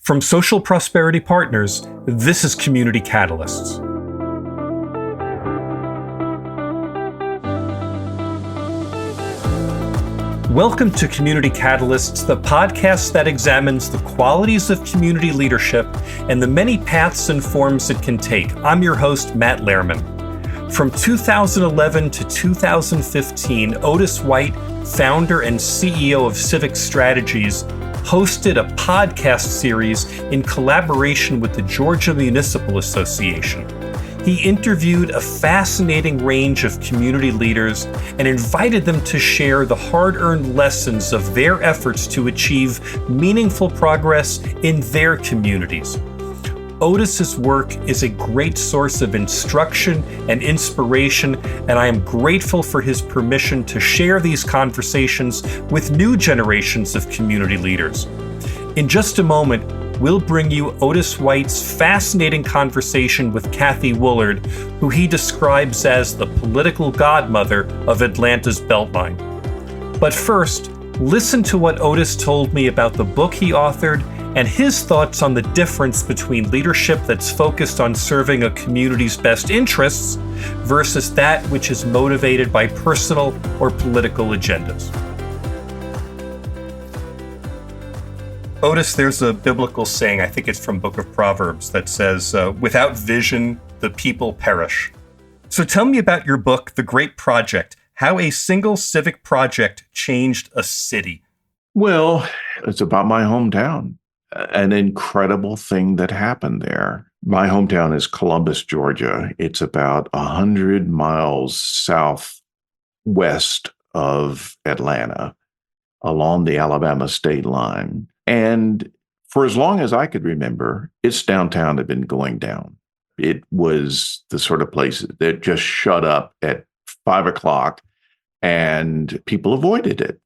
From Social Prosperity Partners, this is Community Catalysts. Welcome to Community Catalysts, the podcast that examines the qualities of community leadership and the many paths and forms it can take. I'm your host, Matt Lehrman. From 2011 to 2015, Otis White, founder and CEO of Civic Strategies, hosted a podcast series in collaboration with the Georgia Municipal Association. He interviewed a fascinating range of community leaders and invited them to share the hard-earned lessons of their efforts to achieve meaningful progress in their communities. Otis's work is a great source of instruction and inspiration, and I am grateful for his permission to share these conversations with new generations of community leaders. In just a moment, we'll bring you Otis White's fascinating conversation with Kathy Woolard, who he describes as the political godmother of Atlanta's Beltline. But first, listen to what Otis told me about the book he authored and his thoughts on the difference between leadership that's focused on serving a community's best interests versus that which is motivated by personal or political agendas. Otis, there's a biblical saying, I think it's from Book of Proverbs, that says, without vision, the people perish. So tell me about your book, The Great Project, how a single civic project changed a city. Well, it's about my hometown. An incredible thing that happened there. My hometown is Columbus, Georgia. It's about 100 miles southwest of Atlanta along the Alabama state line. And for as long as I could remember, its downtown had been going down. It was the sort of place that just shut up at 5 o'clock and people avoided it.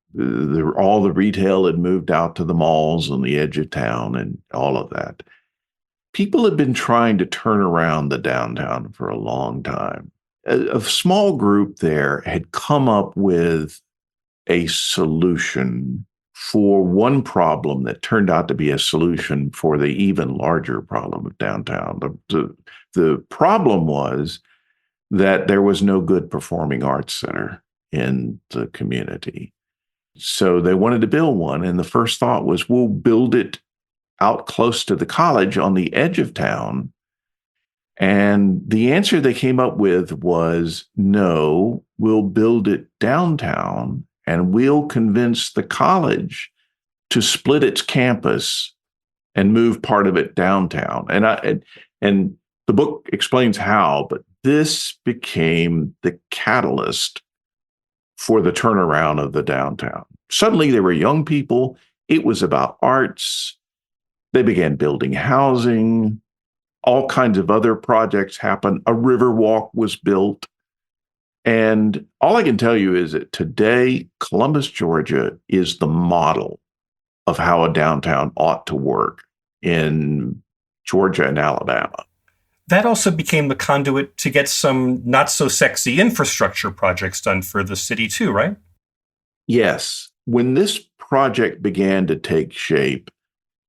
All the retail had moved out to the malls on the edge of town and all of that. People had been trying to turn around the downtown for a long time. A small group there had come up with a solution for one problem that turned out to be a solution for the even larger problem of downtown. The problem was that there was no good performing arts center in the community. So they wanted to build one, and the first thought was, we'll build it out close to the college on the edge of town. And the answer they came up with was, no, we'll build it downtown, and we'll convince the college to split its campus and move part of it downtown. And the book explains how, but this became the catalyst for the turnaround of the downtown. Suddenly there were young people. It was about arts. They began building housing. All kinds of other projects happened. A river walk was built. And all I can tell you is that today, Columbus, Georgia is the model of how a downtown ought to work in Georgia and Alabama. That also became the conduit to get some not so sexy infrastructure projects done for the city too, right? Yes. When this project began to take shape,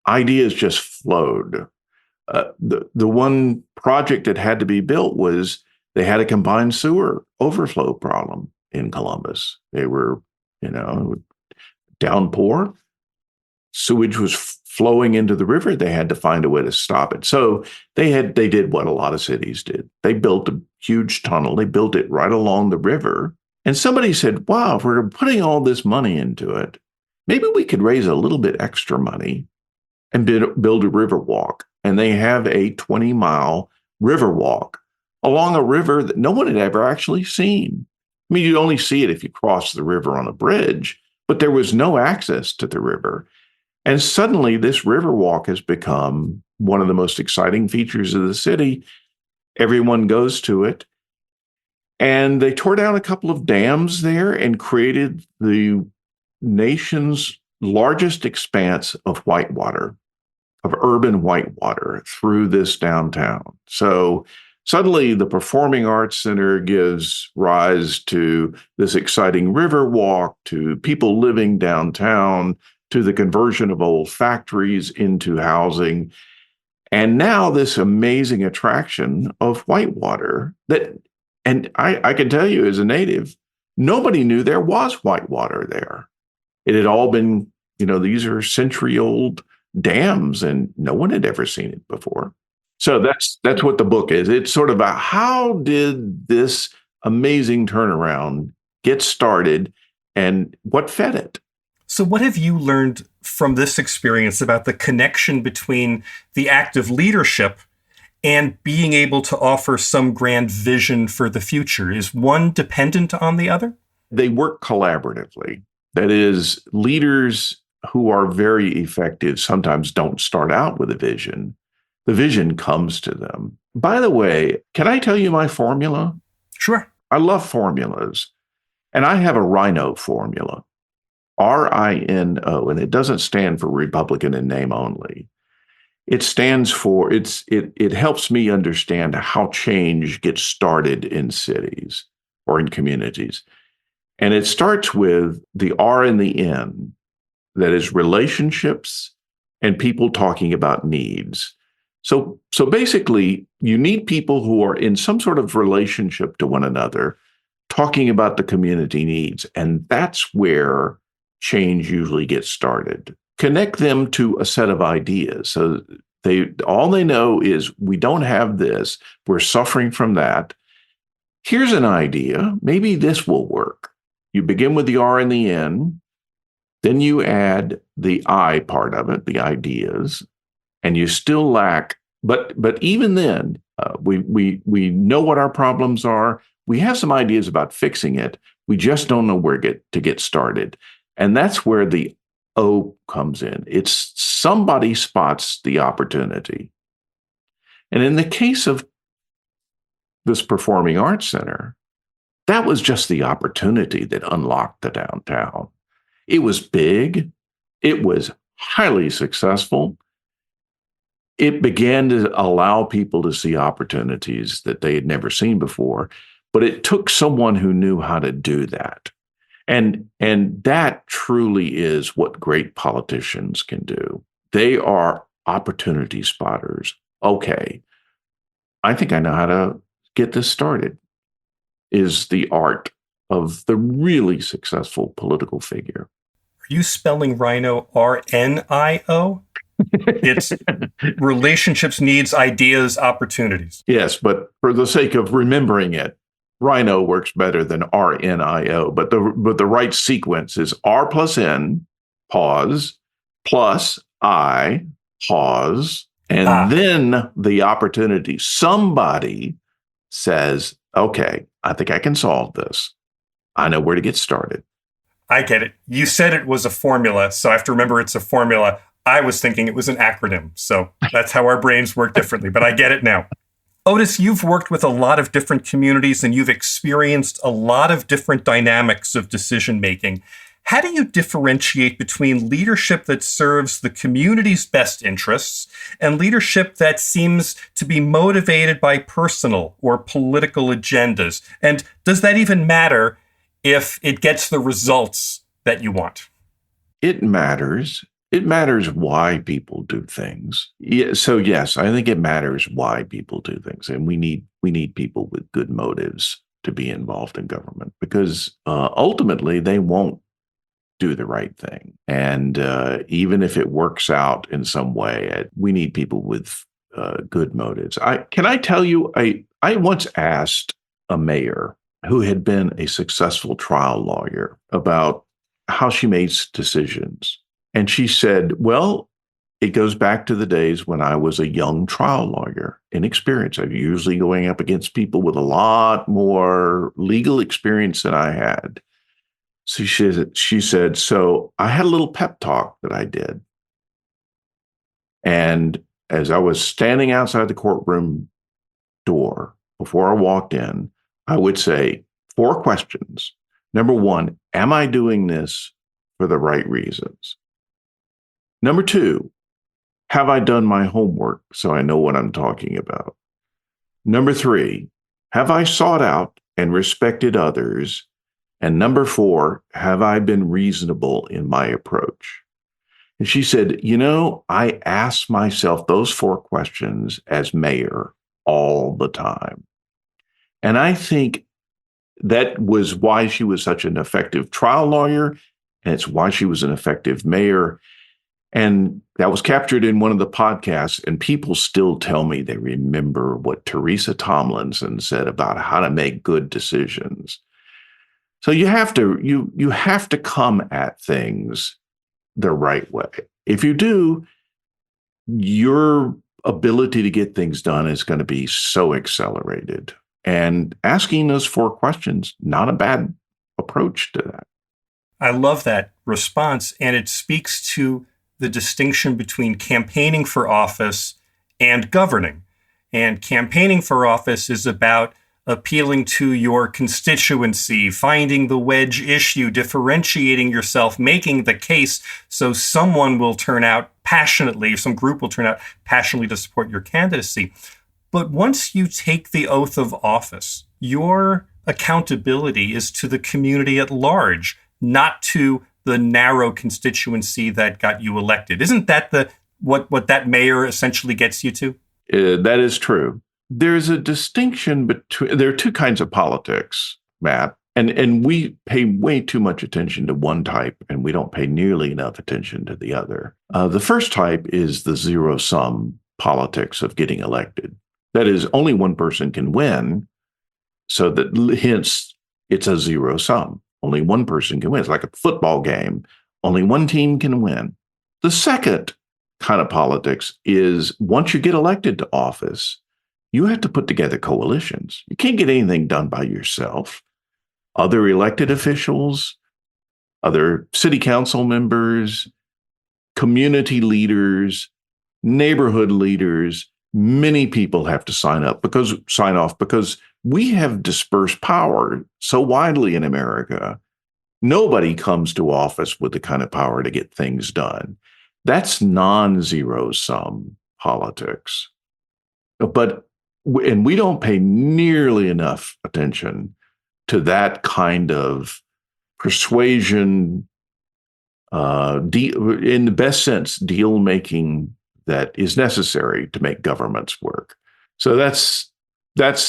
ideas just flowed. The one project that had to be built was they had a combined sewer overflow problem in Columbus. They were, downpour. Sewage was flowing into the river. They had to find a way to stop it. So they did what a lot of cities did. They built a huge tunnel. They built it right along the river. And somebody said, wow, if we're putting all this money into it, maybe we could raise a little bit extra money and build a river walk. And they have a 20-mile river walk along a river that no one had ever actually seen. I mean, you'd only see it if you crossed the river on a bridge, but there was no access to the river. And suddenly this river walk has become one of the most exciting features of the city. Everyone goes to it. And they tore down a couple of dams there and created the nation's largest expanse of whitewater, of urban whitewater through this downtown. So suddenly the Performing Arts Center gives rise to this exciting river walk, to people living downtown, to the conversion of old factories into housing, and now this amazing attraction of whitewater and I can tell you as a native, nobody knew there was whitewater there. It had all been, these are century-old dams, and no one had ever seen it before. So that's what the book is. It's sort of about how did this amazing turnaround get started and what fed it. So what have you learned from this experience about the connection between the act of leadership and being able to offer some grand vision for the future? Is one dependent on the other? They work collaboratively. That is, leaders who are very effective sometimes don't start out with a vision. The vision comes to them. By the way, can I tell you my formula? Sure. I love formulas. And I have a Rhino formula, RINO, and it doesn't stand for Republican in name only. It stands for, it helps me understand how change gets started in cities or in communities. And it starts with the R and the N, that is relationships and people talking about needs. So basically, you need people who are in some sort of relationship to one another, talking about the community needs. And that's where change usually gets started. Connect them to a set of ideas. So all they know is we don't have this. We're suffering from that. Here's an idea. Maybe this will work. You begin with the R and the N, then you add the I part of it, the ideas, and you still lack. But even then, we know what our problems are. We have some ideas about fixing it. We just don't know where to get started. And that's where the O comes in. It's somebody spots the opportunity. And in the case of this Performing Arts Center, that was just the opportunity that unlocked the downtown. It was big. It was highly successful. It began to allow people to see opportunities that they had never seen before. But it took someone who knew how to do that. And that truly is what great politicians can do. They are opportunity spotters. Okay, I think I know how to get this started, is the art of the really successful political figure. Are you spelling Rhino RNIO? It's relationships, needs, ideas, opportunities. Yes, but for the sake of remembering it, Rhino works better than RNIO, but the right sequence is R plus N, pause, plus I, pause, and then the opportunity. Somebody says, okay, I think I can solve this. I know where to get started. I get it. You said it was a formula, so I have to remember it's a formula. I was thinking it was an acronym, so that's how our brains work differently, but I get it now. Otis, you've worked with a lot of different communities and you've experienced a lot of different dynamics of decision-making. How do you differentiate between leadership that serves the community's best interests and leadership that seems to be motivated by personal or political agendas? And does that even matter if it gets the results that you want? It matters. It matters why people do things. Yeah, so yes, I think it matters why people do things, and we need people with good motives to be involved in government, because ultimately they won't do the right thing. And even if it works out in some way, we need people with good motives. Can I tell you? I once asked a mayor who had been a successful trial lawyer about how she makes decisions. And she said, well, it goes back to the days when I was a young trial lawyer, inexperienced. I'm usually going up against people with a lot more legal experience than I had. So she said, so I had a little pep talk that I did. And as I was standing outside the courtroom door, before I walked in, I would say 4 questions. Number 1, am I doing this for the right reasons? Number 2, have I done my homework so I know what I'm talking about? Number 3, have I sought out and respected others? And number 4, have I been reasonable in my approach? And she said, I ask myself those 4 questions as mayor all the time. And I think that was why she was such an effective trial lawyer. And it's why she was an effective mayor. And that was captured in one of the podcasts. And people still tell me they remember what Teresa Tomlinson said about how to make good decisions. So you have to come at things the right way. If you do, your ability to get things done is going to be so accelerated. And asking those 4 questions, not a bad approach to that. I love that response. And it speaks to the distinction between campaigning for office and governing. And campaigning for office is about appealing to your constituency, finding the wedge issue, differentiating yourself, making the case so someone will turn out passionately, some group will turn out passionately to support your candidacy. But once you take the oath of office, your accountability is to the community at large, not to the narrow constituency that got you elected. Isn't that what that mayor essentially gets you to? That is true. There's a distinction between, there are 2 kinds of politics, Matt, and we pay way too much attention to one type, and we don't pay nearly enough attention to the other. The first type is the zero-sum politics of getting elected. That is, only one person can win, so that hence it's a zero sum. Only one person can win. It's like a football game. Only one team can win. The second kind of politics is once you get elected to office, you have to put together coalitions. You can't get anything done by yourself. Other elected officials, other city council members, community leaders, neighborhood leaders, many people have to sign off because we have dispersed power so widely in America. Nobody comes to office with the kind of power to get things done. That's non-zero sum politics. And we don't pay nearly enough attention to that kind of persuasion, in the best sense, deal making that is necessary to make governments work. So that's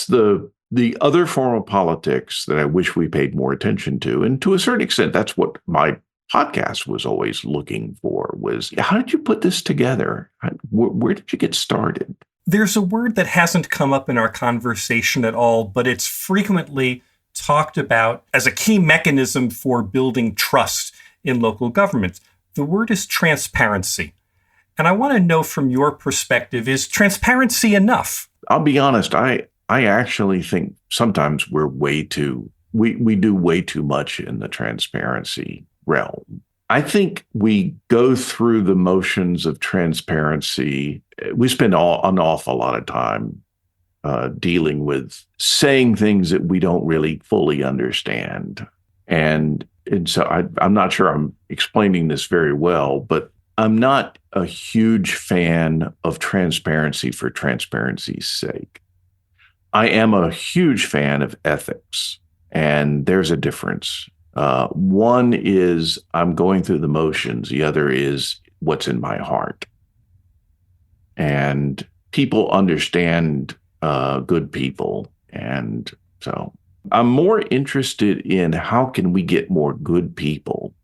the other form of politics that I wish we paid more attention to. And to a certain extent, that's what my podcast was always looking for, was how did you put this together? Where did you get started? There's a word that hasn't come up in our conversation at all, but it's frequently talked about as a key mechanism for building trust in local government. The word is transparency. And I want to know from your perspective, is transparency enough? I'll be honest, I actually think sometimes we do way too much in the transparency realm. I think we go through the motions of transparency. We spend an awful lot of time dealing with saying things that we don't really fully understand. And so I'm not sure I'm explaining this very well, but I'm not a huge fan of transparency for transparency's sake. I am a huge fan of ethics, and there's a difference. One is I'm going through the motions. The other is what's in my heart. And people understand good people. And so I'm more interested in how can we get more good people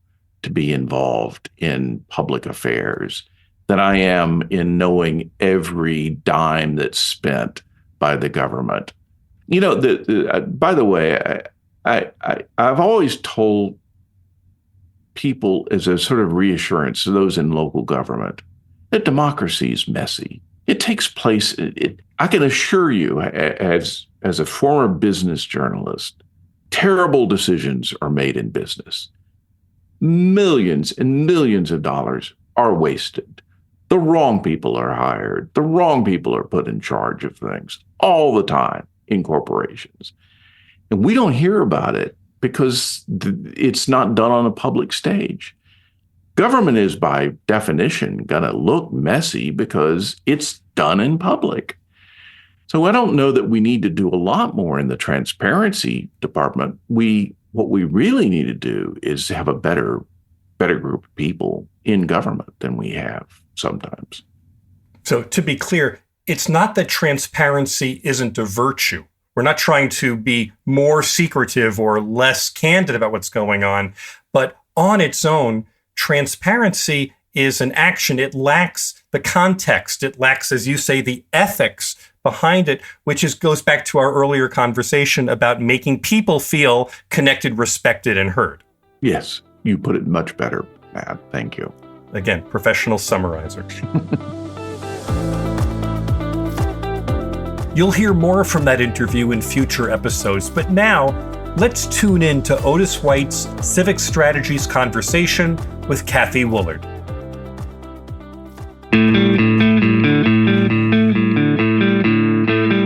to be involved in public affairs than I am in knowing every dime that's spent by the government. By the way, I've always told people as a sort of reassurance to those in local government that democracy is messy. It takes place. I can assure you, as a former business journalist, terrible decisions are made in business. Millions and millions of dollars are wasted. The wrong people are hired. The wrong people are put in charge of things all the time in corporations. And we don't hear about it because it's not done on a public stage. Government is by definition going to look messy because it's done in public. So I don't know that we need to do a lot more in the transparency department. What we really need to do is have a better better group of people in government than we have sometimes. So to be clear, it's not that transparency isn't a virtue. We're not trying to be more secretive or less candid about what's going on, but on its own, transparency is an action. It lacks the context. It lacks, as you say, the ethics behind it, which goes back to our earlier conversation about making people feel connected, respected, and heard. Yes, you put it much better, Matt. Thank you. Again, professional summarizer. You'll hear more from that interview in future episodes, but now let's tune in to Otis White's Civic Strategies conversation with Kathy Woolard.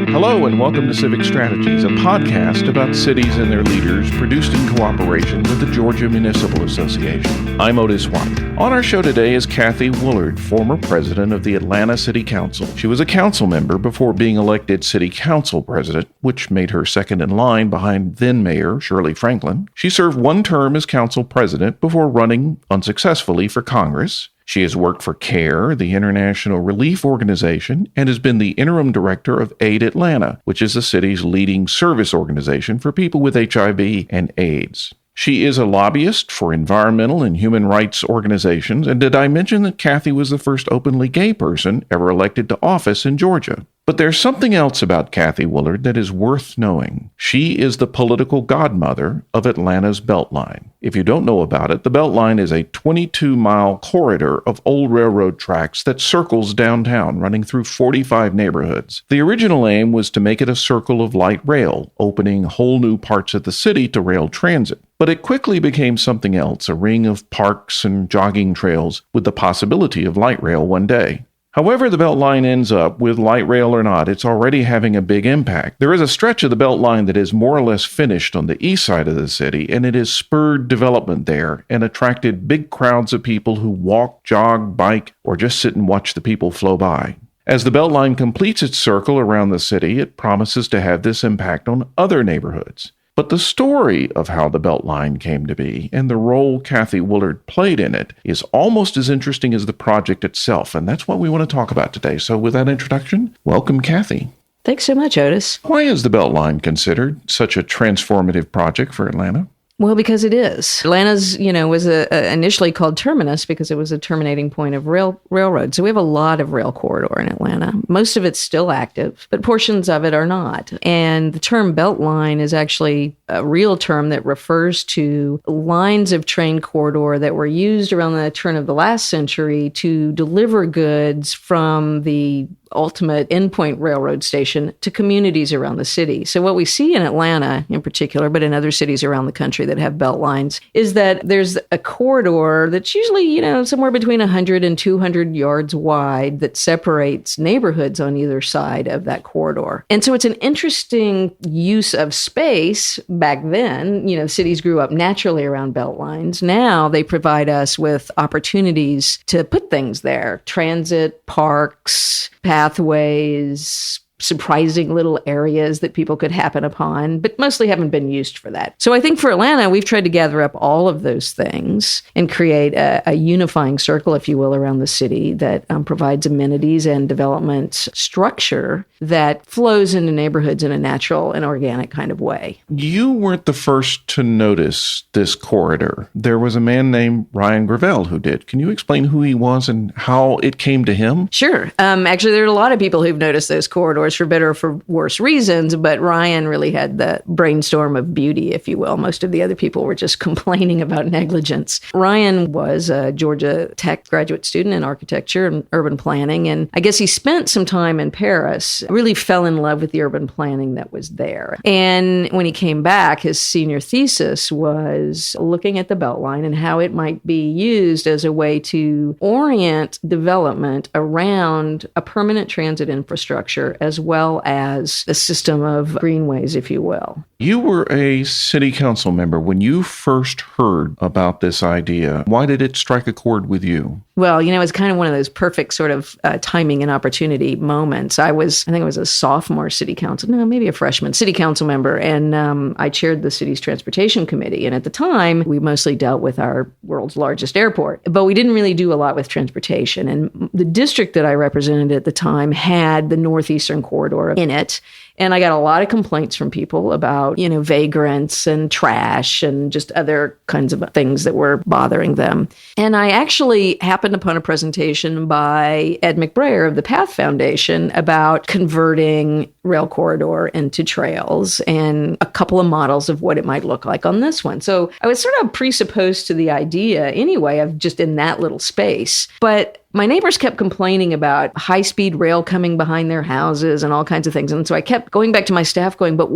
Hello and welcome to Civic Strategies, a podcast about cities and their leaders produced in cooperation with the Georgia Municipal Association. I'm Otis White. On our show today is Kathy Woolard, former president of the Atlanta City Council. She was a council member before being elected city council president, which made her second in line behind then Mayor Shirley Franklin. She served one term as council president before running unsuccessfully for Congress. She has worked for CARE, the International Relief Organization, and has been the interim director of Aid Atlanta, which is the city's leading service organization for people with HIV and AIDS. She is a lobbyist for environmental and human rights organizations, and did I mention that Kathy was the first openly gay person ever elected to office in Georgia? But there's something else about Kathy Woolard that is worth knowing. She is the political godmother of Atlanta's Beltline. If you don't know about it, the Beltline is a 22-mile corridor of old railroad tracks that circles downtown, running through 45 neighborhoods. The original aim was to make it a circle of light rail, opening whole new parts of the city to rail transit. But it quickly became something else, a ring of parks and jogging trails with the possibility of light rail one day. However the Beltline ends up, with light rail or not, it's already having a big impact. There is a stretch of the Beltline that is more or less finished on the east side of the city, and it has spurred development there and attracted big crowds of people who walk, jog, bike, or just sit and watch the people flow by. As the Beltline completes its circle around the city, it promises to have this impact on other neighborhoods. But the story of how the Beltline came to be and the role Kathy Woolard played in it is almost as interesting as the project itself, and that's what we want to talk about today. So with that introduction, welcome, Kathy. Thanks so much, Otis. Why is the Beltline considered such a transformative project for Atlanta? Well, because it is. Atlanta's, was initially called Terminus because it was a terminating point of railroad. So we have a lot of rail corridor in Atlanta. Most of it's still active, but portions of it are not. And the term Beltline is actually a real term that refers to lines of train corridor that were used around the turn of the last century to deliver goods from the ultimate endpoint railroad station to communities around the city. So what we see in Atlanta in particular, but in other cities around the country that have belt lines, is that there's a corridor that's usually, somewhere between 100 and 200 yards wide that separates neighborhoods on either side of that corridor. And so it's an interesting use of space. Back then, cities grew up naturally around belt lines. Now they provide us with opportunities to put things there: transit, parks, pathways, surprising little areas that people could happen upon, but mostly haven't been used for that. So I think for Atlanta, we've tried to gather up all of those things and create a unifying circle, if you will, around the city that provides amenities and development structure that flows into neighborhoods in a natural and organic kind of way. You weren't the first to notice this corridor. There was a man named Ryan Gravel who did. Can you explain who he was and how it came to him? Sure. Actually, there are a lot of people who've noticed those corridors for better or for worse reasons, but Ryan really had the brainstorm of beauty, if you will. Most of the other people were just complaining about negligence. Ryan was a Georgia Tech graduate student in architecture and urban planning, and I guess he spent some time in Paris, really fell in love with the urban planning that was there. And when he came back, his senior thesis was looking at the Beltline and how it might be used as a way to orient development around a permanent transit infrastructure as as well as a system of greenways, if you will. You were a city council member when you first heard about this idea. Why did it strike a chord with you? Well, it's kind of one of those perfect sort of timing and opportunity moments. I think I was a sophomore city council, no, maybe a freshman city council member, and I chaired the city's transportation committee. And at the time, we mostly dealt with our world's largest airport, but we didn't really do a lot with transportation. And the district that I represented at the time had the Northeastern Corridor in it. And I got a lot of complaints from people about, vagrants and trash and just other kinds of things that were bothering them. And I actually happened upon a presentation by Ed McBrayer of the Path Foundation about converting rail corridor into trails and a couple of models of what it might look like on this one. So I was sort of presupposed to the idea anyway of just in that little space. But my neighbors kept complaining about high-speed rail coming behind their houses and all kinds of things. And so I kept going back to my staff going, but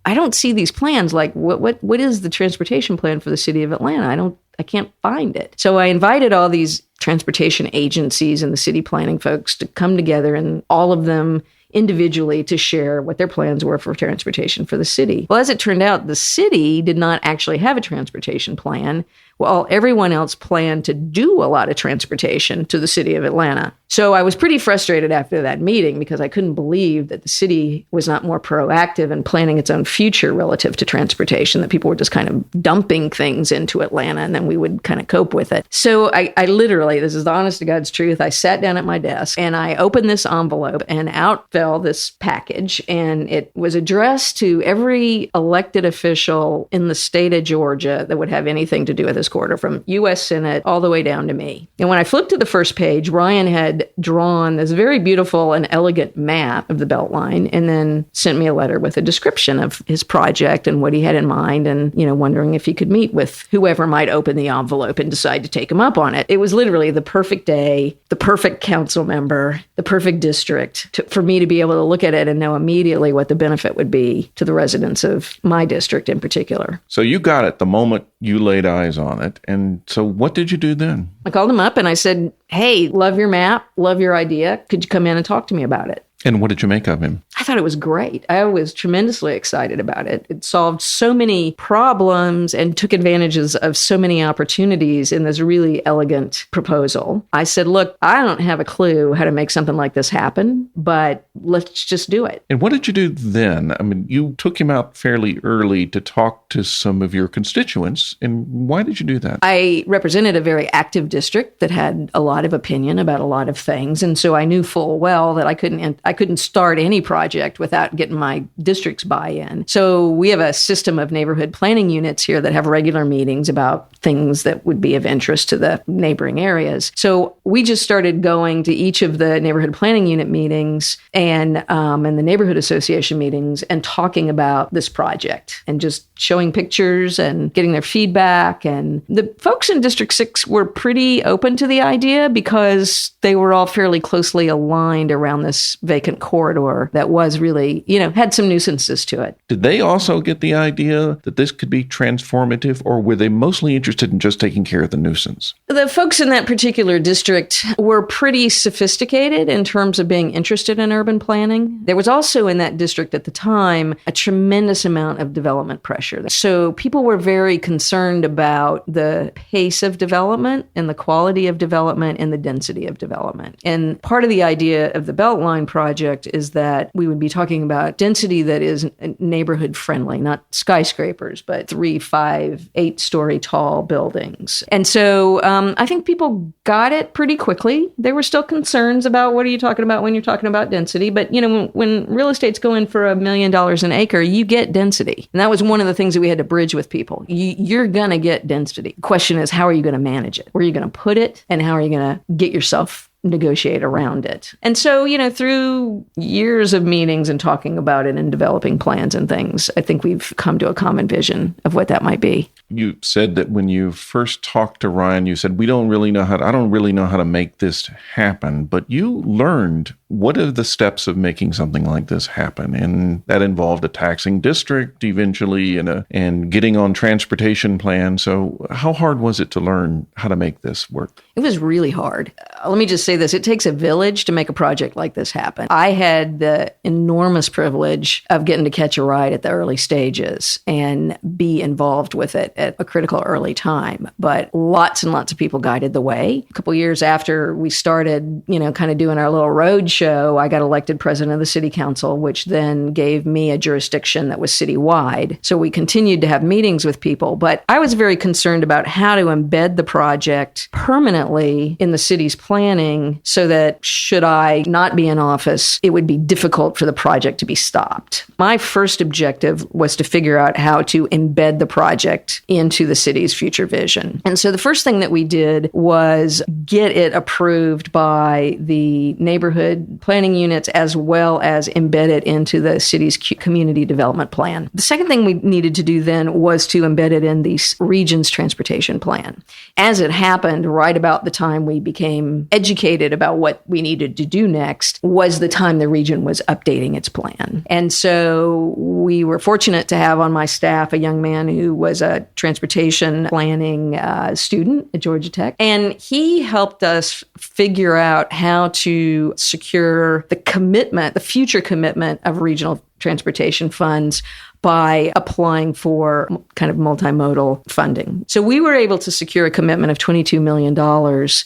I don't see these plans. Like, what is the transportation plan for the city of Atlanta? I can't find it. So I invited all these transportation agencies and the city planning folks to come together, and all of them individually to share what their plans were for transportation for the city. Well, as it turned out, the city did not actually have a transportation plan, while everyone else planned to do a lot of transportation to the city of Atlanta. So I was pretty frustrated after that meeting because I couldn't believe that the city was not more proactive in planning its own future relative to transportation, that people were just kind of dumping things into Atlanta and then we would kind of cope with it. So I literally, this is the honest to God's truth, I sat down at my desk and I opened this envelope and out fell this package, and it was addressed to every elected official in the state of Georgia that would have anything to do with this corridor, from U.S. Senate all the way down to me. And when I flipped to the first page, Ryan had drawn this very beautiful and elegant map of the Beltline and then sent me a letter with a description of his project and what he had in mind, and, wondering if he could meet with whoever might open the envelope and decide to take him up on it. It was literally the perfect day, the perfect council member, the perfect district for me to be able to look at it and know immediately what the benefit would be to the residents of my district in particular. So you got it the moment you laid eyes on it. And so what did you do then? I called him up and I said, hey, love your map, love your idea. Could you come in and talk to me about it? And what did you make of him? I thought it was great. I was tremendously excited about it. It solved so many problems and took advantages of so many opportunities in this really elegant proposal. I said, look, I don't have a clue how to make something like this happen, but let's just do it. And what did you do then? I mean, you took him out fairly early to talk to some of your constituents. And why did you do that? I represented a very active district that had a lot of opinion about a lot of things. And so I knew full well that I couldn't start any project without getting my district's buy-in. So we have a system of neighborhood planning units here that have regular meetings about things that would be of interest to the neighboring areas. So we just started going to each of the neighborhood planning unit meetings and the neighborhood association meetings and talking about this project and just showing pictures and getting their feedback. And the folks in District 6 were pretty open to the idea because they were all fairly closely aligned around this vacant corridor that was really, had some nuisances to it. Did they also get the idea that this could be transformative, or were they mostly interested in just taking care of the nuisance? The folks in that particular district were pretty sophisticated in terms of being interested in urban planning. There was also in that district at the time a tremendous amount of development pressure. So people were very concerned about the pace of development and the quality of development and the density of development. And part of the idea of the Beltline project is that we would be talking about density that is neighborhood friendly, not skyscrapers, but 3, 5, 8-story tall buildings. And so I think people got it pretty quickly. There were still concerns about what are you talking about when you're talking about density. But, when real estate's going for $1 million an acre, you get density. And that was one of the things that we had to bridge with people. You're going to get density. The question is, how are you going to manage it? Where are you going to put it? And how are you going to get yourself negotiate around it? And so, through years of meetings and talking about it and developing plans and things, I think we've come to a common vision of what that might be. You said that when you first talked to Ryan, you said, I don't really know how to make this happen. But you learned What are the steps of making something like this happen? And that involved a taxing district eventually and getting on transportation plan. So how hard was it to learn how to make this work? It was really hard. Let me just say this. It takes a village to make a project like this happen. I had the enormous privilege of getting to catch a ride at the early stages and be involved with it at a critical early time. But lots and lots of people guided the way. A couple years after we started, kind of doing our little road show, I got elected president of the city council, which then gave me a jurisdiction that was citywide. So we continued to have meetings with people. But I was very concerned about how to embed the project permanently in the city's planning so that should I not be in office, it would be difficult for the project to be stopped. My first objective was to figure out how to embed the project into the city's future vision. And so the first thing that we did was get it approved by the neighborhood planning units as well as embed it into the city's community development plan. The second thing we needed to do then was to embed it in the region's transportation plan. As it happened, right about the time we became educated about what we needed to do next was the time the region was updating its plan. And so we were fortunate to have on my staff a young man who was a transportation planning student at Georgia Tech. And he helped us figure out how to secure the future commitment of regional transportation funds by applying for kind of multimodal funding. So we were able to secure a commitment of $22 million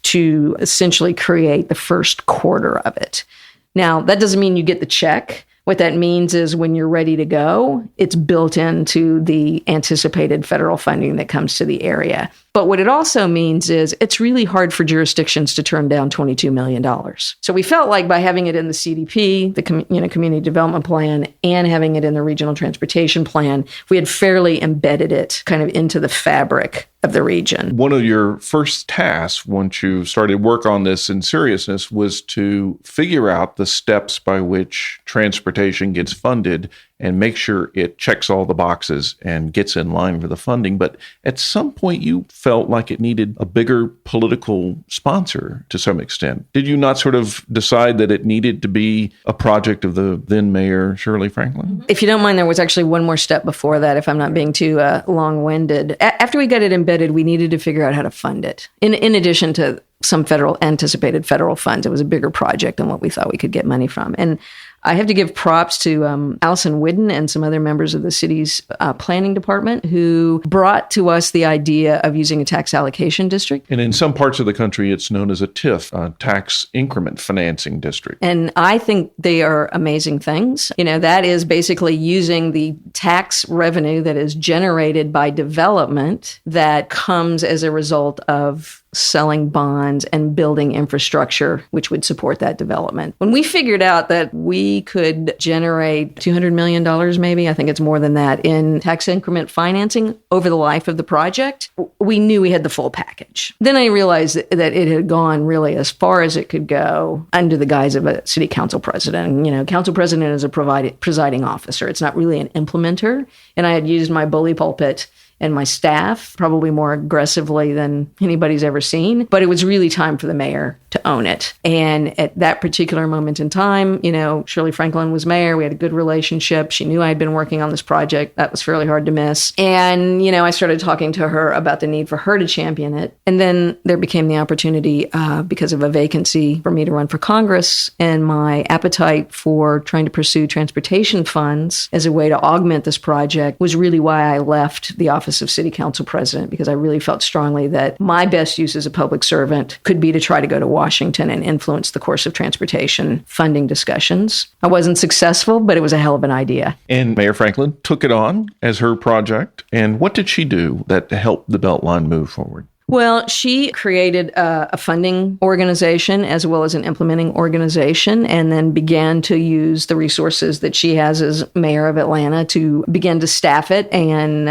to essentially create the first quarter of it. Now, that doesn't mean you get the check. What that means is when you're ready to go, it's built into the anticipated federal funding that comes to the area. But what it also means is it's really hard for jurisdictions to turn down $22 million. So we felt like by having it in the CDP, the Community Development Plan, and having it in the Regional Transportation Plan, we had fairly embedded it kind of into the fabric of the region. One of your first tasks once you started work on this in seriousness was to figure out the steps by which transportation gets funded and make sure it checks all the boxes and gets in line for the funding. But at some point, you felt like it needed a bigger political sponsor to some extent. Did you not sort of decide that it needed to be a project of the then Mayor Shirley Franklin? If you don't mind, there was actually one more step before that, if I'm not being too long-winded. After we got it embedded, we needed to figure out how to fund it. In addition to some anticipated federal funds, it was a bigger project than what we thought we could get money from. And I have to give props to Allison Whidden and some other members of the city's planning department who brought to us the idea of using a tax allocation district. And in some parts of the country, it's known as a TIF, a tax increment financing district. And I think they are amazing things. That is basically using the tax revenue that is generated by development that comes as a result of selling bonds and building infrastructure, which would support that development. When we figured out that we could generate $200 million, maybe, I think it's more than that, in tax increment financing over the life of the project, we knew we had the full package. Then I realized that it had gone really as far as it could go under the guise of a city council president. Council president is a presiding officer. It's not really an implementer. And I had used my bully pulpit and my staff probably more aggressively than anybody's ever seen. But it was really time for the mayor to own it. And at that particular moment in time, Shirley Franklin was mayor. We had a good relationship. She knew I had been working on this project. That was fairly hard to miss. And, I started talking to her about the need for her to champion it. And then there became the opportunity because of a vacancy for me to run for Congress, and my appetite for trying to pursue transportation funds as a way to augment this project was really why I left the office of city council president, because I really felt strongly that my best use as a public servant could be to try to go to Washington and influence the course of transportation funding discussions. I wasn't successful, but it was a hell of an idea. And Mayor Franklin took it on as her project. And what did she do that helped the Beltline move forward? Well, she created a funding organization as well as an implementing organization, and then began to use the resources that she has as mayor of Atlanta to begin to staff it and,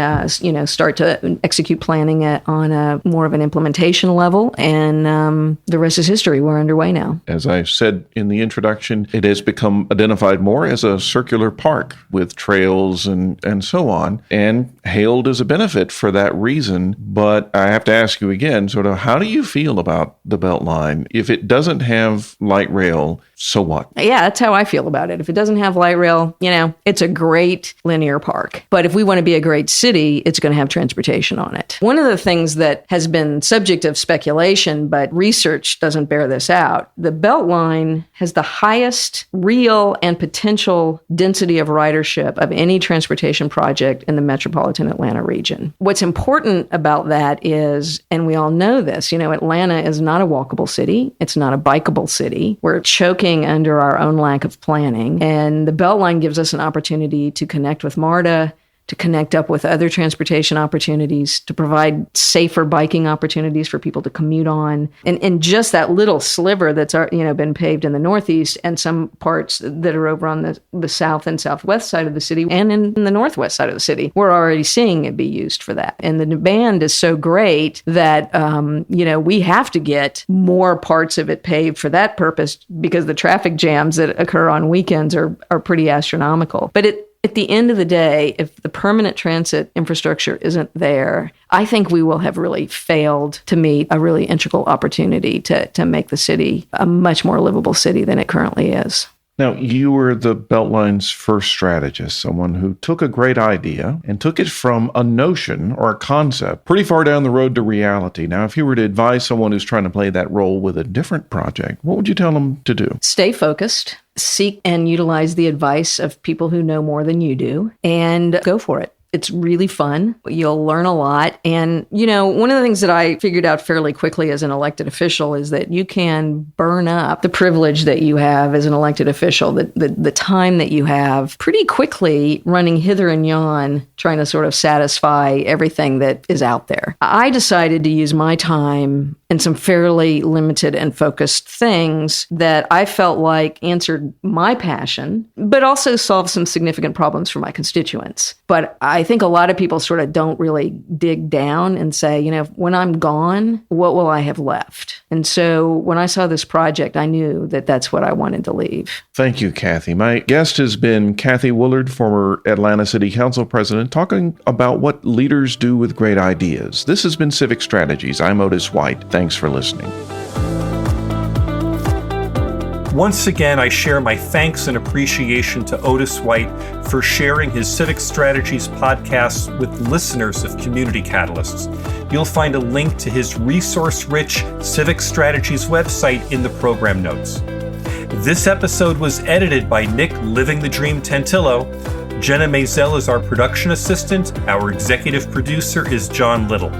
start to execute planning on a more of an implementation level. And the rest is history. We're underway now. As I said in the introduction, it has become identified more as a circular park with trails and so on, and hailed as a benefit for that reason. But I have to ask you, you again, sort of, how do you feel about the Beltline? If it doesn't have light rail, so what? Yeah, that's how I feel about it. If it doesn't have light rail, it's a great linear park. But if we want to be a great city, it's going to have transportation on it. One of the things that has been subject of speculation, but research doesn't bear this out, the Beltline has the highest real and potential density of ridership of any transportation project in the metropolitan Atlanta region. What's important about that is, and we all know this, Atlanta is not a walkable city. It's not a bikeable city. We're choking under our own lack of planning. And the Beltline gives us an opportunity to connect with MARTA, to connect up with other transportation opportunities, to provide safer biking opportunities for people to commute on. And just that little sliver that's been paved in the Northeast and some parts that are over on the south and southwest side of the city and in the northwest side of the city, we're already seeing it be used for that. And the demand is so great that, we have to get more parts of it paved for that purpose because the traffic jams that occur on weekends are pretty astronomical. But at the end of the day, if the permanent transit infrastructure isn't there, I think we will have really failed to meet a really integral opportunity to make the city a much more livable city than it currently is. Now, you were the Beltline's first strategist, someone who took a great idea and took it from a notion or a concept pretty far down the road to reality. Now, if you were to advise someone who's trying to play that role with a different project, what would you tell them to do? Stay focused, seek and utilize the advice of people who know more than you do, and go for it. It's really fun. You'll learn a lot. And, one of the things that I figured out fairly quickly as an elected official is that you can burn up the privilege that you have as an elected official, the time that you have pretty quickly running hither and yon, trying to sort of satisfy everything that is out there. I decided to use my time in some fairly limited and focused things that I felt like answered my passion, but also solved some significant problems for my constituents. But I think a lot of people sort of don't really dig down and say, when I'm gone, what will I have left? And so when I saw this project, I knew that that's what I wanted to leave. Thank you, Kathy. My guest has been Kathy Woolard, former Atlanta City Council president, talking about what leaders do with great ideas. This has been Civic Strategies. I'm Otis White. Thanks for listening. Once again, I share my thanks and appreciation to Otis White for sharing his Civic Strategies podcast with listeners of Community Catalysts. You'll find a link to his resource-rich Civic Strategies website in the program notes. This episode was edited by Nick Living the Dream Tantillo. Jenna Maisel is our production assistant. Our executive producer is John Little.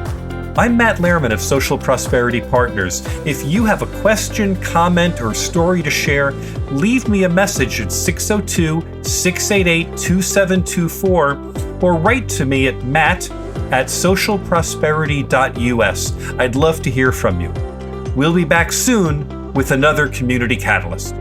I'm Matt Lehrman of Social Prosperity Partners. If you have a question, comment, or story to share, leave me a message at 602-688-2724 or write to me at matt@socialprosperity.us. I'd love to hear from you. We'll be back soon with another Community Catalyst.